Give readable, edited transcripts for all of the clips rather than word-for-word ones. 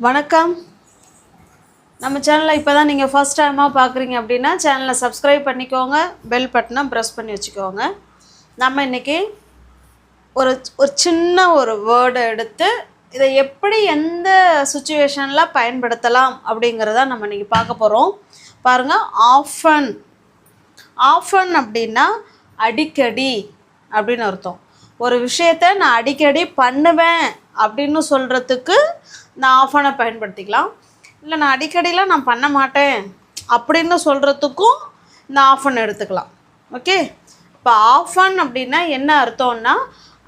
வணக்கம். நம்ம சேனலை இப்போ தான் நீங்கள் ஃபர்ஸ்ட் டைமாக பார்க்குறீங்க அப்படின்னா சேனலை சப்ஸ்கிரைப் பண்ணிக்கோங்க, பெல் பட்டனை ப்ரெஸ் பண்ணி வச்சுக்கோங்க. நம்ம இன்றைக்கி ஒரு சின்ன வேர்டை எடுத்து இதை எப்படி எந்த சுச்சுவேஷனில் பயன்படுத்தலாம் அப்படிங்கிறத நம்ம இன்றைக்கி பார்க்க போகிறோம். பாருங்கள், ஆஃபன். ஆஃபன் அப்படின்னா அடிக்கடி அப்படின்னு அர்த்தம். ஒரு விஷயத்தை நான் அடிக்கடி பண்ணுவேன் அப்படின்னு சொல்கிறதுக்கு நான் ஆஃபனை பயன்படுத்திக்கலாம். இல்லை நான் அடிக்கடிலாம் நான் பண்ண மாட்டேன் அப்படின்னு சொல்கிறதுக்கும் நான் ஆஃபன் எடுத்துக்கலாம். ஓகே, இப்போ ஆஃபன் அப்படின்னா என்ன அர்த்தம்னா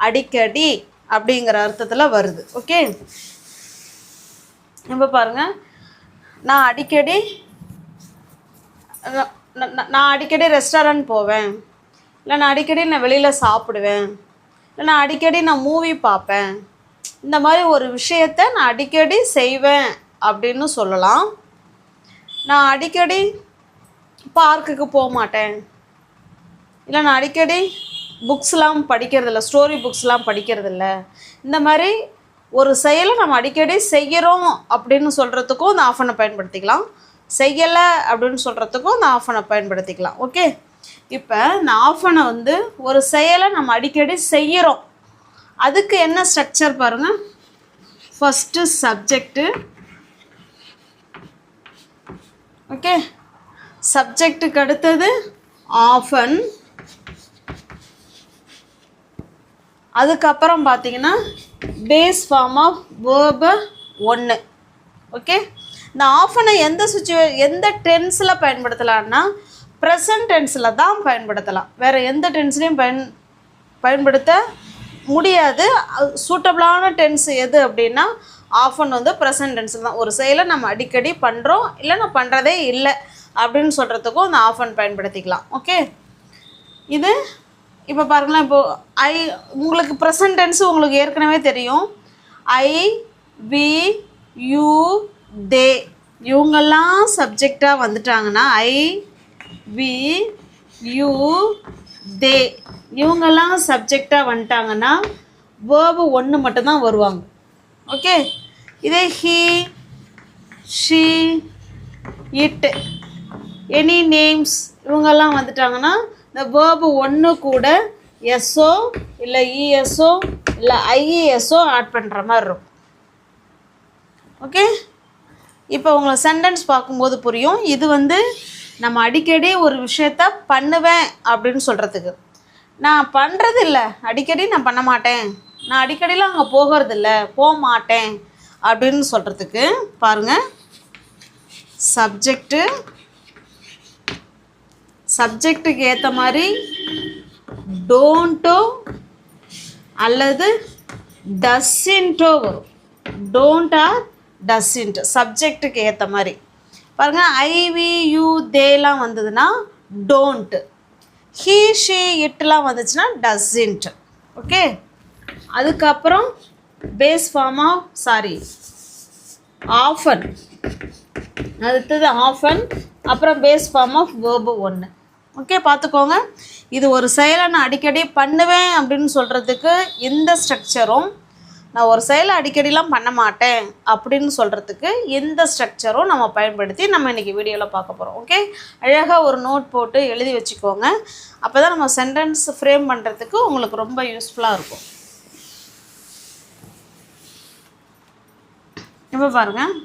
அடிக்கடி அப்படிங்கிற அர்த்தத்தில் வருது. ஓகே, இப்போ பாருங்கள், நான் அடிக்கடி ரெஸ்டாரண்ட் போவேன், இல்லை நான் அடிக்கடி வெளியில் சாப்பிடுவேன், இல்லை நான் அடிக்கடி மூவி பார்ப்பேன். இந்த மாதிரி ஒரு விஷயத்தை நான் அடிக்கடி செய்வேன் அப்படின்னு சொல்லலாம். நான் அடிக்கடி பார்க்குக்கு போக மாட்டேன், இல்லை நான் அடிக்கடி புக்ஸ்லாம் படிக்கிறதில்ல, ஸ்டோரி புக்ஸ்லாம் படிக்கிறதில்ல. இந்த மாதிரி ஒரு செயலை நம்ம அடிக்கடி செய்கிறோம் அப்படின்னு சொல்கிறதுக்கும் இந்த ஆஃபனை பயன்படுத்திக்கலாம், செய்யலை அப்படின்னு சொல்கிறதுக்கும் இந்த ஆஃபனை பயன்படுத்திக்கலாம். ஓகே, இப்போ இந்த ஆஃபனை ஒரு செயலை நம்ம அடிக்கடி செய்கிறோம், அதுக்கு என்ன ஸ்ட்ரக்சர் பாருங்கள். First subject. ஓகே, சப்ஜெக்டுக்கு அடுத்தது ஆஃபன். அதுக்கப்புறம் பார்த்தீங்கன்னா base form of verb 1. Okay, இந்த ஆஃபனை எந்த டென்ஸில் பயன்படுத்தலான்னா ப்ரெசன்ட் டென்ஸில் தான் பயன்படுத்தலாம். வேறு எந்த டென்ஸ்லையும் பயன்படுத்த முடியாது. சூட்டபிளான டென்ஸ் எது அப்படின்னா ஆஃபன் ப்ரெசன்ட் டென்ஸில் தான். ஒரு செயலை நம்ம அடிக்கடி பண்ணுறோம், இல்லை நான் பண்ணுறதே இல்லை அப்படின்னு சொல்கிறதுக்கும் இந்த ஆஃபன் பயன்படுத்திக்கலாம். ஓகே, இது இப்போ பாருங்களேன், இப்போது உங்களுக்கு ப்ரெசன்ட் டென்ஸ் உங்களுக்கு ஏற்கனவே தெரியும். ஐ, வி, யூ, தே இவங்கெல்லாம் சப்ஜெக்டாக வந்துட்டாங்கன்னா ஐ, வி, யூ, தே இவங்கெல்லாம் சப்ஜெக்டாக வந்துட்டாங்கன்னா வேர்பு 1 மட்டும்தான் வருவாங்க. ஓகே, இதே he, she, it, any names இவங்கெல்லாம் வந்துட்டாங்கன்னா இந்த வேர்பு 1 கூட எஸ்ஓ இல்லை இஎஸ்ஓ இல்லை ஐஇஎஸ்ஓ ஆட் பண்ணுற மாதிரி இருக்கும். ஓகே, இப்போ உங்களுக்கு சென்டென்ஸ் பார்க்கும்போது புரியும். இது நம்ம அடிக்கடி ஒரு விஷயத்த பண்ணுவேன் அப்படின்னு சொல்கிறதுக்கு. நான் பண்ணுறது இல்லை, அடிக்கடி நான் பண்ண மாட்டேன், நான் அடிக்கடிலாம் அங்கே போகிறதில்ல, போக மாட்டேன் அப்படின்னு சொல்கிறதுக்கு பாருங்கள், சப்ஜெக்டுக்கு ஏற்ற மாதிரி டோன்ட்டோ அல்லது டஸ்இன்ட்டோ வரும். டோன்ட் ஆர் டஸ்இன்ட் சப்ஜெக்டுக்கு ஏற்ற மாதிரி. பாருங்கள், ஐ, வி, யூ, தேலாம் வந்ததுன்னா டோன்ட்டு, ஹீ, ஷீ, இட்லாம் வந்துச்சுன்னா டஸ்இன்ட். ஓகே, அதுக்கப்புறம் பேஸ் ஃபார்ம் ஆஃப் ஆஃபன். அடுத்தது ஆஃபன், அப்புறம் base form of verb 1. Okay, பார்த்துக்கோங்க. இது ஒரு செயலை நான் அடிக்கடி பண்ணுவேன் அப்படின்னு சொல்கிறதுக்கு இந்த ஸ்ட்ரக்சரும், நான் ஒரு செயலை அடிக்கடிலாம் பண்ண மாட்டேன் அப்படின்னு சொல்கிறதுக்கு இந்த ஸ்ட்ரக்சரும் நம்ம பயன்படுத்தி நம்ம இன்றைக்கி வீடியோவில் பார்க்க போகிறோம். ஓகே, அழகாக ஒரு நோட் போட்டு எழுதி வச்சுக்கோங்க. அப்போ தான் நம்ம சென்டென்ஸ் ஃப்ரேம் பண்ணுறதுக்கு உங்களுக்கு ரொம்ப யூஸ்ஃபுல்லாக இருக்கும். இப்போ பாருங்கள்,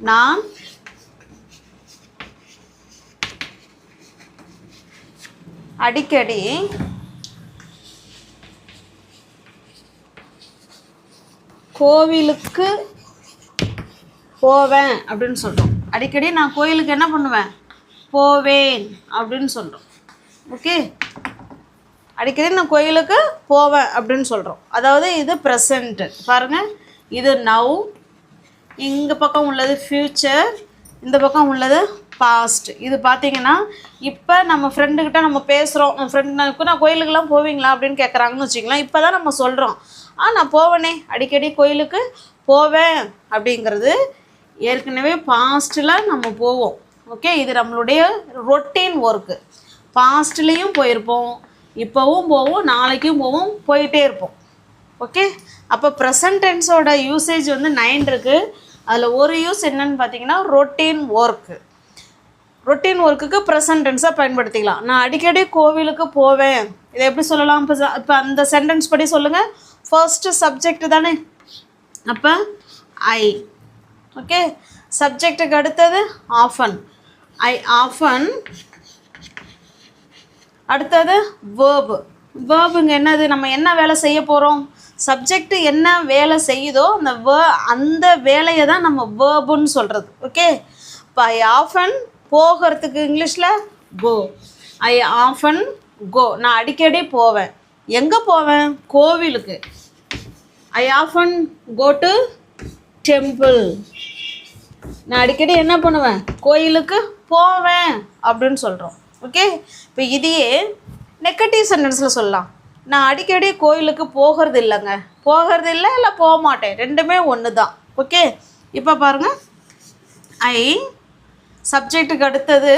நான் அடிக்கடி கோவிலுக்கு போவேன் அப்படின்னு சொல்கிறோம். அடிக்கடி நான் கோயிலுக்கு என்ன பண்ணுவேன், போவேன் அப்படின்னு சொல்கிறோம். ஓகே, அடிக்கடி நான் கோயிலுக்கு போவேன் அப்படின்னு சொல்கிறோம். அதாவது இது ப்ரெசண்ட்டு. பாருங்கள், இது நவ், இங்கே பக்கம் உள்ளது ஃப்யூச்சர், இந்த பக்கம் உள்ளது பாஸ்ட். இது பார்த்திங்கன்னா இப்போ நம்ம ஃப்ரெண்டுக்கிட்ட நம்ம பேசுகிறோம், நம்ம ஃப்ரெண்டுக்கு நான் கோயிலுக்கெல்லாம் போவீங்களா அப்படின்னு கேட்குறாங்கன்னு வச்சுக்கலாம். இப்போ தான் நம்ம சொல்கிறோம், நான் போவேனே, அடிக்கடி கோயிலுக்கு போவேன் அப்படிங்கிறது ஏற்கனவே பாஸ்ட்டில் நம்ம போவோம். ஓகே, இது நம்மளுடைய ரொட்டீன் ஒர்க்கு. பாஸ்ட்லேயும் போயிருப்போம், இப்போவும் போவோம், நாளைக்கும் போவோம், போயிட்டே இருப்போம். ஓகே, அப்போ ப்ரெசன்ட் டென்ஸோட யூசேஜ் வந்து 9 இருக்குது. அதில் ஒரு யூஸ் என்னன்னு பார்த்தீங்கன்னா ரொட்டீன் ஒர்க்கு. ரொட்டீன் ஒர்க்குக்கு ப்ரெசன்ட் டென்ஸாக பயன்படுத்திக்கலாம். நான் அடிக்கடி கோவிலுக்கு போவேன், இதை எப்படி சொல்லலாம்? இப்போ அந்த சென்டென்ஸ் படி சொல்லுங்கள். ஃபர்ஸ்ட்டு சப்ஜெக்ட் தானே, அப்போ ஐ. ஓகே, சப்ஜெக்டுக்கு அடுத்தது ஆஃபன், ஐ ஆஃபன். அடுத்தது வேர்பு. வேர்புங்க என்னது? நம்ம என்ன வேலை செய்ய போகிறோம்? சப்ஜெக்ட் என்ன வேலை செய்யுதோ அந்த வேலையை தான் நம்ம வேர்புன்னு சொல்கிறது. ஓகே, இப்போ ஐ ஆஃபன் போகிறதுக்கு இங்கிலீஷில் கோ. ஐ ஆஃபன் கோ, நான் அடிக்கடி போவேன். எங்கே போவேன்? கோவிலுக்கு. I often go to temple. நான் அடிக்கடி என்ன பண்ணுவேன்? கோயிலுக்கு போவேன் அப்படின்னு சொல்கிறோம். ஓகே, இப்போ இதையே நெகட்டிவ் சென்டென்ஸில் சொல்லலாம். நான் அடிக்கடி கோயிலுக்கு போகிறது இல்லைங்க, போகிறது இல்லை, இல்லை போக மாட்டேன், ரெண்டுமே ஒன்று தான். ஓகே, இப்போ பாருங்கள், ஐ சப்ஜெக்ட்டுக்கு அடுத்தது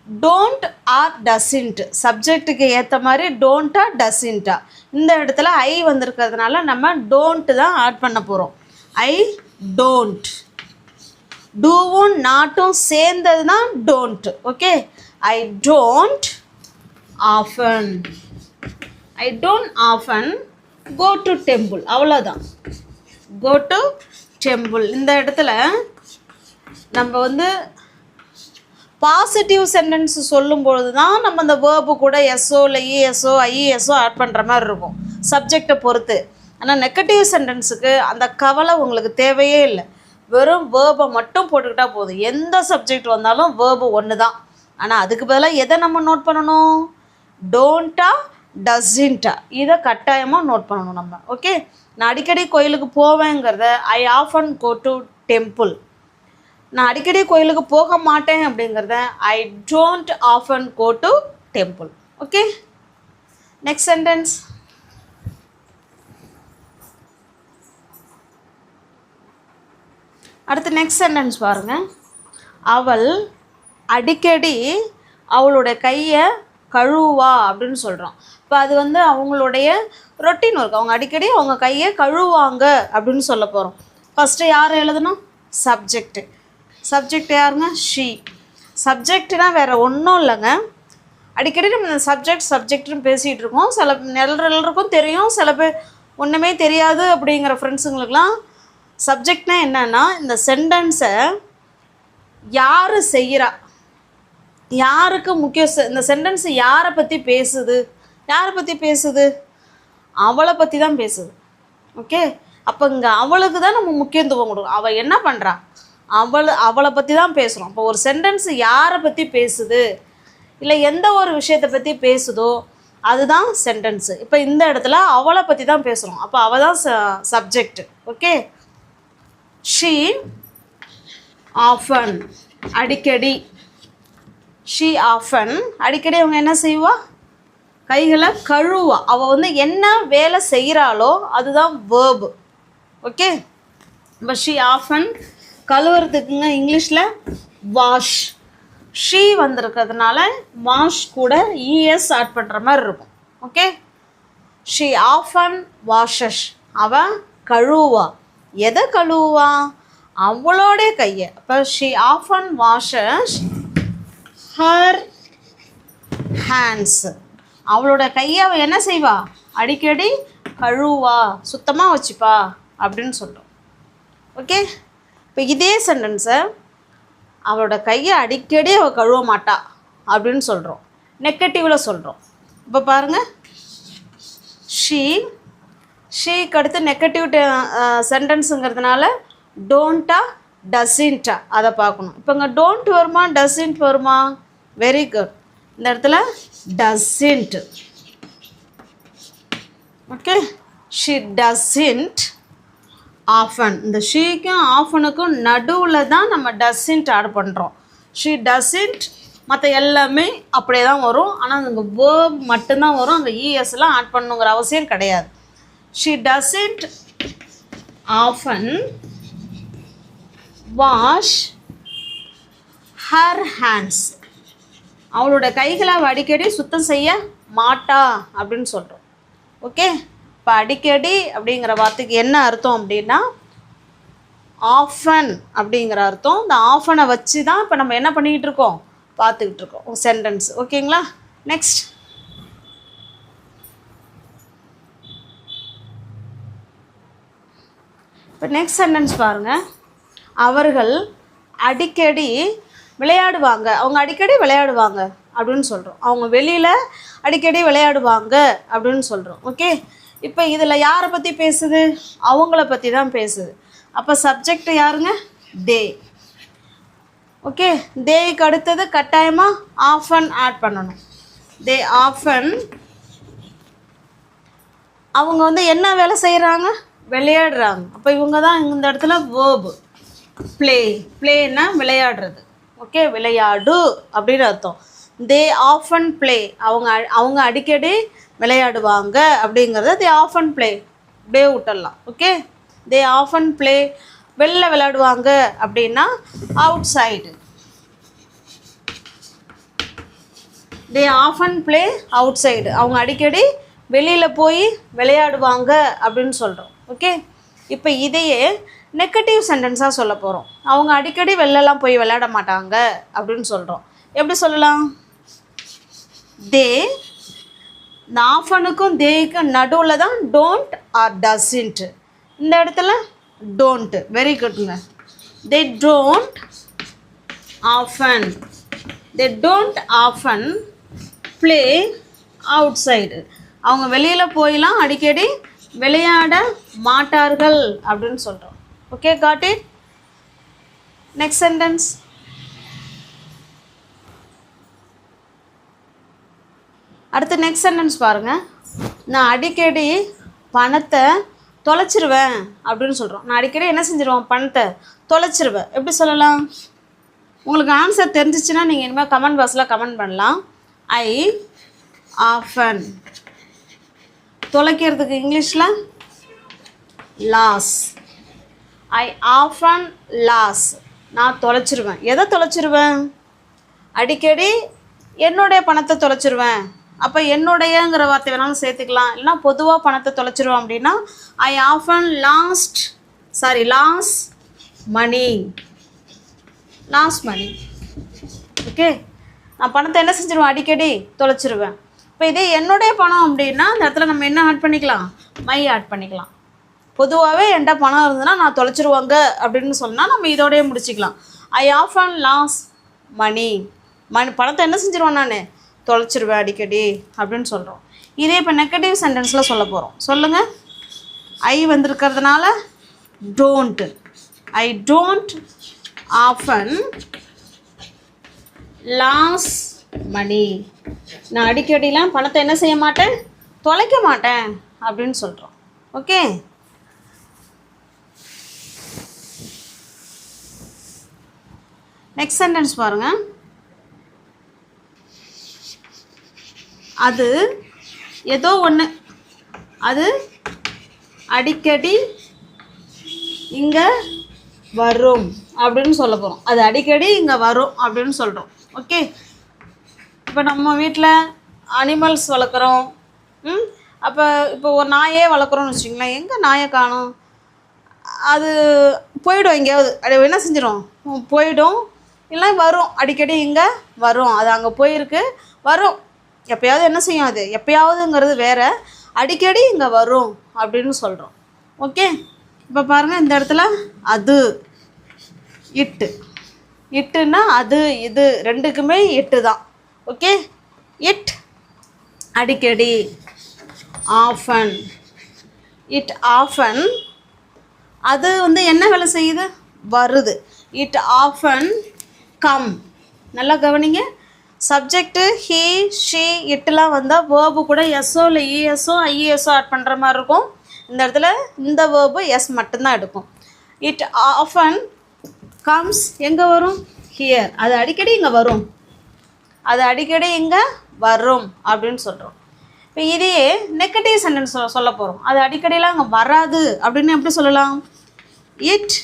டோன்ட் ஆர் டசின்ட். சப்ஜெக்ட்டுக்கு ஏற்ற மாதிரி டோன்ட்டா டசின்ட்டா. இந்த இடத்துல ஐ வந்திருக்கிறதுனால நம்ம டோன்ட்டு தான் ஆட் பண்ண போகிறோம். I don't. டூவும் நாட்டும் சேர்ந்தது தான் don't. Okay, I don't often. I don't often go to temple. அவ்வளோதான், கோ டு டெம்பிள். இந்த இடத்துல நம்ம வந்து பாசிட்டிவ் சென்டென்ஸ் சொல்லும்பொழுது தான் நம்ம அந்த வேர்பு கூட எஸ்ஓ இல்லை இஎஸ்ஓ ஐஇஎஸ்ஓ ஆட் பண்ணுற மாதிரி இருக்கும் சப்ஜெக்டை பொறுத்து. ஆனால் நெகட்டிவ் சென்டென்ஸுக்கு அந்த கவலை உங்களுக்கு தேவையே இல்லை. வெறும் வேர்பை மட்டும் போட்டுக்கிட்டால் போதும். எந்த சப்ஜெக்ட் வந்தாலும் வேர்பு ஒன்று தான். ஆனால் அதுக்கு பதிலாக எதை நம்ம நோட் பண்ணணும்? டோன்ட்டா டஸ்இன்ட்டா, இதை கட்டாயமாக நோட் பண்ணணும் நம்ம. ஓகே, நான் அடிக்கடி கோயிலுக்கு போவேங்கிறத I often go to temple. நான் அடிக்கடி கோயிலுக்கு போக மாட்டேன் அப்படிங்கிறத I don't often go to temple. Okay, next sentence. அடுத்து நெக்ஸ்ட் சென்டென்ஸ் பாருங்கள். அவள் அடிக்கடி அவளுடைய கையை கழுவா அப்படின்னு சொல்கிறோம். இப்போ அது வந்து அவங்களுடைய ரொட்டீன் ஒர்க். அவங்க அடிக்கடி அவங்க கையை கழுவாங்க அப்படின்னு சொல்ல போகிறோம். ஃபஸ்ட்டு யார் எழுதணும்? சப்ஜெக்டு. சப்ஜெக்ட் யாருங்க? ஷீ. சப்ஜெக்ட்னா வேறு ஒன்றும் இல்லைங்க. அடிக்கடி நம்ம சப்ஜெக்ட்னு பேசிகிட்டு இருக்கோம். சில எல்லாருக்கும் தெரியும், சில பேர் ஒன்றுமே தெரியாது அப்படிங்கிற ஃப்ரெண்ட்ஸுங்களுக்கெலாம் சப்ஜெக்ட்னா என்னன்னா இந்த சென்டென்ஸை யார் செய்கிறா, யாருக்கு முக்கியம், இந்த சென்டென்ஸ் யாரை பற்றி பேசுது, யாரை பற்றி பேசுது? அவளை பற்றி தான் பேசுது. ஓகே, அப்போ இங்கே அவளுக்கு தான் நம்ம முக்கியத்துவம் கொடுக்கும். அவள் என்ன பண்ணுறா, அவளை பற்றி தான் பேசுகிறோம். அப்போ ஒரு சென்டென்ஸ் யாரை பற்றி பேசுது, இல்லை எந்த ஒரு விஷயத்தை பற்றி பேசுதோ அதுதான் சென்டென்ஸு. இப்போ இந்த இடத்துல அவளை பற்றி தான் பேசுகிறோம். அப்போ அவள் தான் சப்ஜெக்ட். ஓகே, ஷீ ஆஃபன் அடிக்கடி. ஷீ ஆஃபன் அடிக்கடி அவங்க என்ன செய்வா? கைகளை கழுவா. அவள் வந்து என்ன வேலை செய்கிறாளோ அதுதான் வேர்பு. ஓகே, இப்போ ஷீ ஆஃபன் கழுவுறதுக்குங்க இங்கிலீஷில் வாஷ். ஷீ வந்திருக்கிறதுனால வாஷ் கூட இஎஸ் ஆட் பண்ணுற மாதிரி இருக்கும். Okay, she often washes. அவள் கழுவா. எதை கழுவா? அவளோடைய கையை. அப்போ she often washes her hands. அவளோட கையை அவள் என்ன செய்வா? அடிக்கடி கழுவா, சுத்தமாக வச்சுப்பா அப்படின்னு சொல்கிறோம். ஓகே, இப்போ இதே சென்டென்ஸை அவளோட கையை அடிக்கடி அவள் கழுவ மாட்டா அப்படின்னு சொல்கிறோம், நெகட்டிவில் சொல்கிறோம். இப்போ பாருங்கள், ஷீக்கு அடுத்து நெகட்டிவ் சென்டென்ஸுங்கிறதுனால டோன்ட்டா டசின்ட்டா அதை பார்க்கணும். இப்போ இங்கே டோன்ட் வருமா டசின்ட் வருமா? Very good. இந்த இடத்துல doesn't. Okay, she doesn't often. இந்த ஷீக்கும் ஆஃபனுக்கும் நடுவில் தான் நம்ம டசின்ட் ஆட் பண்ணுறோம். ஷீ டசின்ட், மற்ற எல்லாமே அப்படியே தான் வரும். ஆனால் அங்கே வேர்ப் மட்டும்தான் வரும். அங்கே இஎஸ்லாம் ஆட் பண்ணுங்கிற அவசியம் கிடையாது. She doesn't often wash her hands. அவளோட கைகளை அவள் அடிக்கடி சுத்தம் செய்ய மாட்டா அப்படின்னு சொல்கிறோம். ஓகே, இப்போ அடிக்கடி அப்படிங்கிற வார்த்தைக்கு என்ன அர்த்தம் அப்படின்னா ஆஃபன் அப்படிங்கிற அர்த்தம். இந்த ஆஃபனை வச்சு தான் இப்போ நம்ம என்ன பண்ணிக்கிட்டு இருக்கோம், பார்த்துக்கிட்டு இருக்கோம் சென்டென்ஸ். ஓகேங்களா, நெக்ஸ்ட். இப்போ நெக்ஸ்ட் சென்டென்ஸ் பாருங்கள். அவர்கள் அடிக்கடி விளையாடுவாங்க. அவங்க அடிக்கடி விளையாடுவாங்க அப்படின்னு சொல்கிறோம். அவங்க வெளியில் அடிக்கடி விளையாடுவாங்க அப்படின்னு சொல்கிறோம். ஓகே, இப்போ இதில் யாரை பற்றி பேசுது, அவங்கள பற்றி தான் பேசுது. அப்போ சப்ஜெக்ட் யாருங்க, தே. ஓகே, தேக்கு அடுத்தது கட்டாயமாக ஆஃபன் ஆட் பண்ணணும். தே ஆஃபன், அவங்க வந்து என்ன வேலை செய்கிறாங்க, விளையாடுறாங்க. அப்போ இவங்க தான் இந்த இடத்துல வேர்பு. ப்ளே, ப்ளேன்னா விளையாடுறது. ஓகே, விளையாடு அப்படின்னு அர்த்தம். தே ஆஃபன் ப்ளே, அவங்க அடிக்கடி விளையாடுவாங்க அப்படிங்கிறத தே ஆஃபன் ப்ளே அப்படியே விட்டுடலாம். ஓகே, தே ஆஃபன் ப்ளே, வெளில விளையாடுவாங்க அப்படின்னா outside. They often play outside, அவங்க அடிக்கடி வெளியில் போய் விளையாடுவாங்க அப்படின்னு சொல்கிறோம். ஓகே, இப்போ இதையே நெகட்டிவ் சென்டென்ஸாக சொல்ல போகிறோம். அவங்க அடிக்கடி வெளிலலாம் போய் விளையாட மாட்டாங்க அப்படின்னு சொல்கிறோம். எப்படி சொல்லலாம், தே, இந்த ஆஃபனுக்கும் தேக்கும் நடுவில் தான் டோன்ட் ஆர் டசன்ட். இந்த இடத்துல டோன்ட். வெரி குட்ங்க. They don't often, they don't often play outside. அவங்க வெளியில் போயெலாம் அடிக்கடி விளையாட மாட்டார்கள் அப்படின்னு சொல்கிறோம். Okay, got it. Next sentence. அடுத்து நெக்ஸ்ட் சென்டென்ஸ் பாருங்கள். நான் அடிக்கடி பணத்தை தொலைச்சிருவேன் அப்படின்னு சொல்கிறோம். நான் அடிக்கடி என்ன செஞ்சிருவேன், பணத்தை தொலைச்சிருவேன். எப்படி சொல்லலாம், உங்களுக்கு ஆன்சர் தெரிஞ்சிச்சுன்னா நீங்கள் இனிமேல் கமெண்ட் பாக்ஸில் கமெண்ட் பண்ணலாம். ஐ ஆஃபன், தொலைக்கிறதுக்கு இங்கிலீஷில் லாஸ். ஐ ஆஃபன் லாஸ், நான் தொலைச்சிருவேன். எதை தொலைச்சிருவேன், அடிக்கடி என்னுடைய பணத்தை தொலைச்சிருவேன். அப்போ என்னுடையங்கிற வார்த்தை வேணாலும் சேர்த்துக்கலாம், இல்லைனா பொதுவாக பணத்தை தொலைச்சிருவேன் அப்படின்னா I often lose money, lose money. Okay, நான் பணத்தை என்ன செஞ்சிருவேன், அடிக்கடி தொலைச்சிருவேன். இப்போ இதே என்னுடைய பணம் அப்படின்னா இந்த இடத்துல நம்ம என்ன ஆட் பண்ணிக்கலாம், மை ஆட் பண்ணிக்கலாம். பொதுவாகவே என்கிட்ட பணம் இருந்ததுன்னா நான் தொலைச்சிருவாங்க அப்படின்னு சொன்னால் நம்ம இதோடய முடிச்சிக்கலாம். ஐ ஆஃபன் லாஸ் மணி, பணத்தை என்ன செஞ்சிருவேன், நான் தொலைச்சிருவேன் அடிக்கடி அப்படின்னு சொல்கிறோம். இதே இப்போ நெகட்டிவ் சென்டென்ஸில் சொல்ல போகிறோம். சொல்லுங்கள். ஐ வந்திருக்கிறதுனால don't. I don't often lose money, நான் அடிக்கடிலாம் பணத்தை என்ன செய்ய மாட்டேன், தொலைக்க மாட்டேன் அப்படின்னு சொல்கிறோம். ஓகே, நெக்ஸ்ட் சென்டென்ஸ் பாருங்கள். அது ஏதோ ஒன்று, அது அடிக்கடி இங்கே வரும் அப்படின்னு சொல்ல போகிறோம். அது அடிக்கடி இங்கே வரும் அப்படின்னு சொல்கிறோம். ஓகே, இப்போ நம்ம வீட்டில் அனிமல்ஸ் வளர்க்குறோம். அப்போ இப்போ ஒரு நாயே வளர்க்குறோன்னு வச்சுக்கிங்களேன். எங்கே நாயை காணோம், அது போயிடும் எங்கேயாவது. அது என்ன செஞ்சிடும், போயிடும். இல்லை வரும், அடிக்கடி இங்கே வரும். அது அங்கே போயிருக்கு, வரும். எப்போயாவது என்ன செய்யும், அது எப்போயாவதுங்கிறது வேறு, அடிக்கடி இங்கே வரும் அப்படின்னு சொல்கிறோம். ஓகே, இப்போ பாருங்கள் இந்த இடத்துல அது, இட்டுன்னா அது இது ரெண்டுக்குமே இட்டு தான். ஓகே, இட் அடிக்கடி, ஆஃபன், இட் ஆஃபன், அது வந்து என்ன வேலை செய்யுது, வருது. It often come. நல்லா கவனிங்க. சப்ஜெக்ட்டு ஹீ ஷீ இட்டெலாம் வந்தால் வேர்பு கூட எஸ்ஸோ இல்லை இஎஸ்ஸோ ஐஇஎஸ்ஸோ ஆட் பண்ணுற மாதிரி இருக்கும். இந்த இடத்துல இந்த வேர்பு எஸ் மட்டும்தான் எடுக்கும். இட் ஆஃபன் கம்ஸ், எங்கே வரும், ஹியர். அது அடிக்கடி இங்கே வரும், அது அடிக்கடி இங்கே வரும் அப்படின்னு சொல்கிறோம். இப்போ இதையே நெகட்டிவ் சென்டென்ஸ் சொல்ல போகிறோம். அது அடிக்கடிலாம் அங்கே வராது அப்படின்னு எப்படி சொல்லலாம், இட்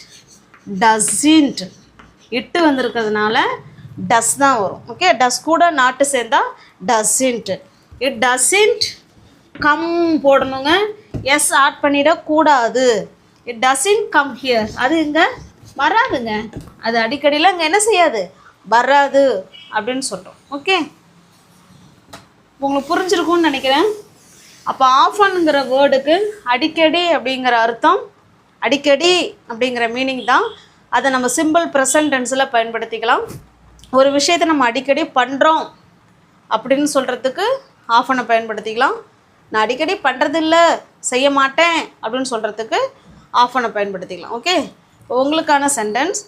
டஸ்ன்ட். இட்டு வந்திருக்கிறதுனால டஸ் தான் வரும். ஓகே, டஸ் கூட நாட்டு சேர்ந்தா டஸ்இன்ட். இட் டஸ்இன்ட் கம் போடணுங்க. எஸ் ஆட் பண்ணிடக்கூடாது. It doesn't come here. அது இங்கே வராதுங்க. அது அடிக்கடியில் இங்கே என்ன செய்யாது, வராது அப்படின்னு சொல்கிறோம். ஓகே, உங்களுக்கு புரிஞ்சிருக்கும்னு நினைக்கிறேன். அப்போ ஆஃபன்ங்கிற வேர்டுக்கு அடிக்கடி அப்படிங்கிற அர்த்தம், அடிக்கடி அப்படிங்கிற மீனிங் தான். அதை நம்ம சிம்பிள் ப்ரெசன்ட் டென்ஸில் பயன்படுத்திக்கலாம். ஒரு விஷயத்தை நம்ம அடிக்கடி பண்ணுறோம் அப்படின்னு சொல்கிறதுக்கு ஆஃபனை பயன்படுத்திக்கலாம். நான் அடிக்கடி பண்ணுறதில்ல, செய்ய மாட்டேன் அப்படின்னு சொல்கிறதுக்கு ஆஃபனை பயன்படுத்திக்கலாம். ஓகே, உங்களுக்கான சென்டென்ஸ்,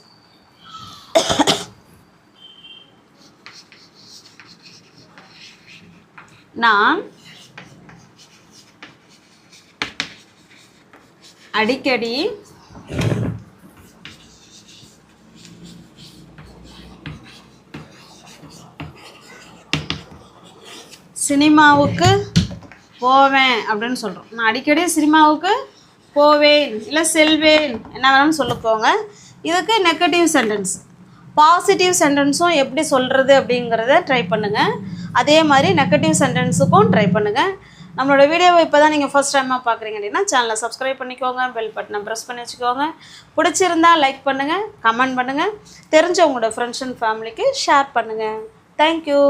நான் அடிக்கடி சினிமாவுக்கு போவேன் அப்படின்னு சொல்கிறோம். நான் அடிக்கடி சினிமாவுக்கு போவேன் இல்லை செல்வேன், என்ன வேணாலும் சொல்ல போங்க. இதுக்கு நெகட்டிவ் சென்டென்ஸ். பாசிட்டிவ் சென்டென்ஸும் எப்படி சொல்கிறது அப்படிங்கிறத ட்ரை பண்ணுங்கள். அதே மாதிரி நெகட்டிவ் சென்டென்ஸுக்கும் ட்ரை பண்ணுங்கள். நம்மளோட வீடியோவை இப்போ தான் நீங்கள் ஃபஸ்ட் டைமாக பார்க்குறீங்க அப்படின்னா சேனலை சப்ஸ்கிரைப் பண்ணிக்கோங்க, பெல் பட்டனை ப்ரெஸ் பண்ணி வச்சுக்கோங்க. பிடிச்சிருந்தால் லைக் பண்ணுங்கள், கமெண்ட் பண்ணுங்கள், தெரிஞ்ச உங்களோட ஃப்ரெண்ட்ஸ் அண்ட் ஃபேமிலிக்கு ஷேர் பண்ணுங்கள். தேங்க்யூ.